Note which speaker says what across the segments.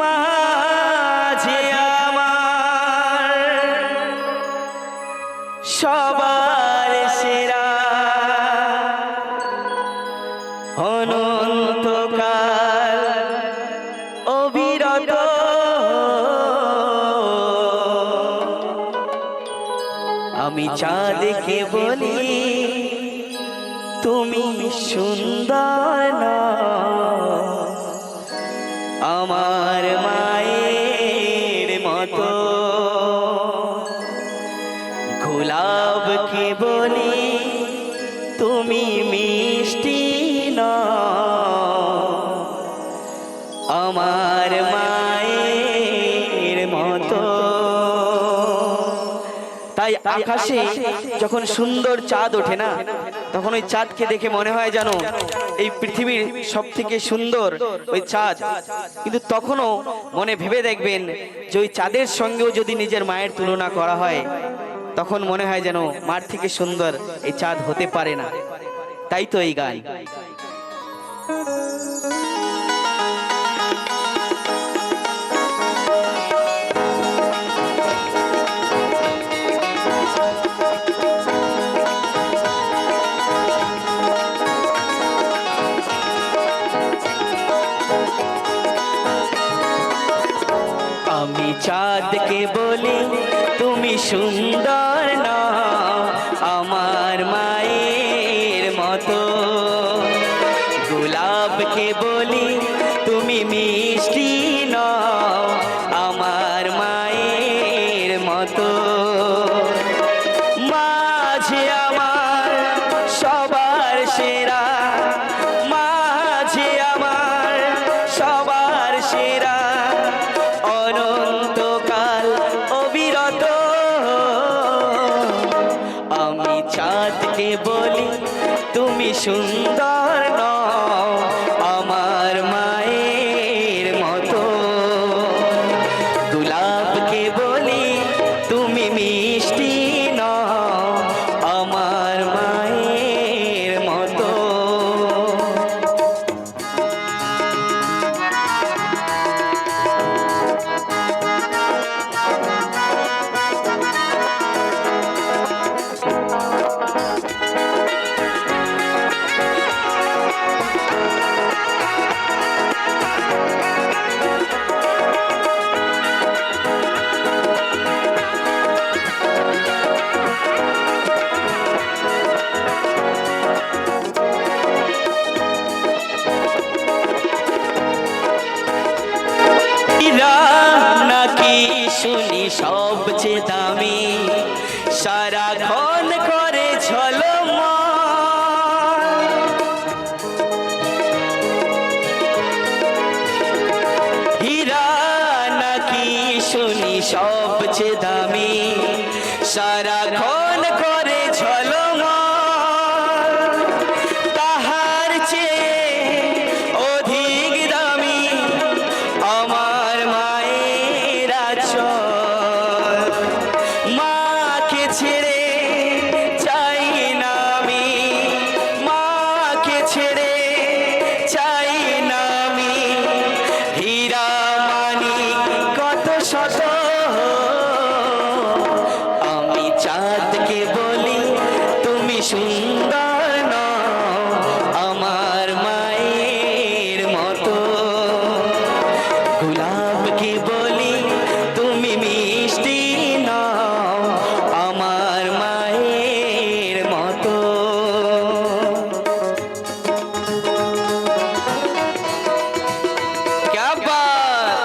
Speaker 1: মাঝে আমার সবার সেরা অনন্তকাল অবিরত আমি চাঁদকে বলি তুমি সুন্দর না আমার মায়ের মতো গোলাপকে বলি তুমি মিষ্টি না আমার মায়ের মতো। তাই আকাশে যখন সুন্দর চাঁদ ওঠে না তখন ওই চাঁদকে দেখে মনে হয় যেন এই পৃথিবীর সবথেকে সুন্দর ওই চাঁদ। কিন্তু তখনও মনে ভেবে দেখবেন যে ওই চাঁদের সঙ্গেও যদি নিজের মায়ের তুলনা করা হয় তখন মনে হয় যেন মার থেকে সুন্দর এই চাঁদ হতে পারে না। তাই তো এই গান। আমি চাঁদকে বলি তুমি সুন্দর না আমার মায়ের মতো গোলাপকে বলি তুমি মিষ্টি না আমার মায়ের মতো মাঝে আমার সবার সেরা মাঝে আমার সবার সেরা অনন্তকাল অবিরত আমি চাঁদকে বলি তুমি সুন্দর নও আমার মায়ের মতো গোলাপকে বলি তুমি মিষ্টি নও আমার মায়ের মতো। নাকি শুনি সবচেয়ে দামি সারাক্ষণ করে ঝলমল হীরা নাকি শুনি সবচেয়ে দামি সারাক্ষণ করে ঝলমল তাহার চেয়ে অধিক দামি আমার মায়ের আঁচল মাকে ছেড়ে চাই না আমি মাকে ছেড়ে চাই না আমি হীরা মানিক কত শত আমি চাঁদকে বলি তুমি সুন্দর নও আমার মায়ের মতো গোলাপকে বলি তুমি মিষ্টি নও আমার মায়ের মতো। क्या बात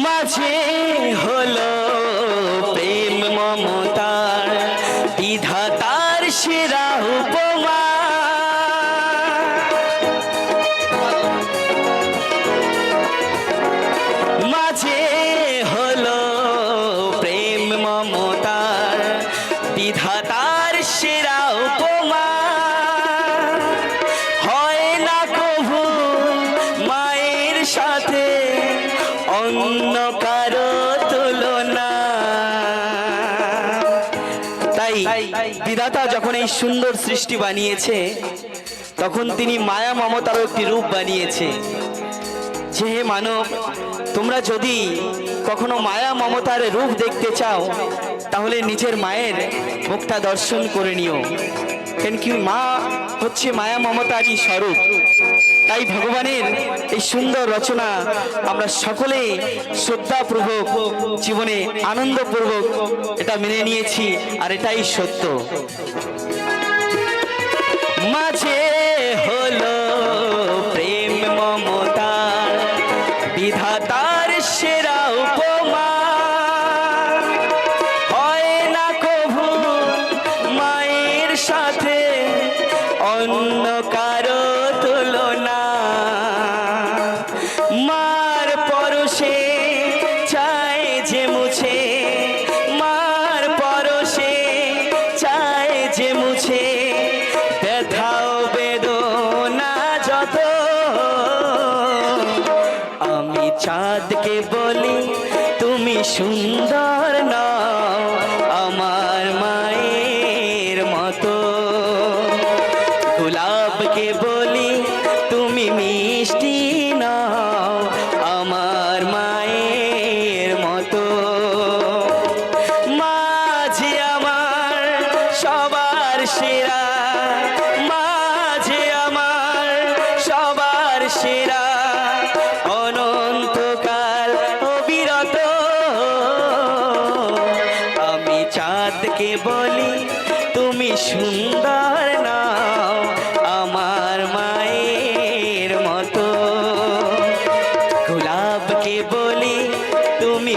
Speaker 1: মাঝে হলো প্রেম মমতার বিধাতার সেরা উপমা মাঝে হলো প্রেম মমতার বিধাতার সেরা উপমা, হয় না কভু মায়ের সাথে অন্য কারো তুলনা। তাই বিধাতা যখন এই সুন্দর সৃষ্টি বানিয়েছে, তখন তিনি মায়া মমতারও একটি রূপ বানিয়েছে। যে হে মানব, তোমরা যদি কখনো মায়া মমতার রূপ দেখতে চাও, তাহলে নিজের মায়ের মুখটা দর্শন করে নিও। কেন কি মা হচ্ছে মায়া মমতারই স্বরূপ। তাই ভগবানের এই সুন্দর রচনা আমরা সকলে শ্রদ্ধাপূর্বক, জীবনে আনন্দপূর্বক এটা মেনে নিয়েছি, আর এটাই সত্য। মাঝে হলো প্রেম মমতার বিধাতার সেরা উপমা, হয় না কভু মায়ের সাথে অন্য কারো তুলনা। মার পরশে চায় যে মুছে, মার পরশে চায় যে মুছে ব্যথাও বেদনা যত। আমি চাঁদকে বলি তুমি সুন্দর নও আমার মায়ের মতো, গোলাপকে বলি তুমি মিষ্টি নও আমার মায়ের মতো। মাঝে আমার সবার সেরা, মাঝে আমার সবার সেরা, অনন্তকাল অবিরত। আমি চাঁদকে বলি তুমি সুন্দর নাও আমার মায়ের মতো, গোলাপকে বলি তুমি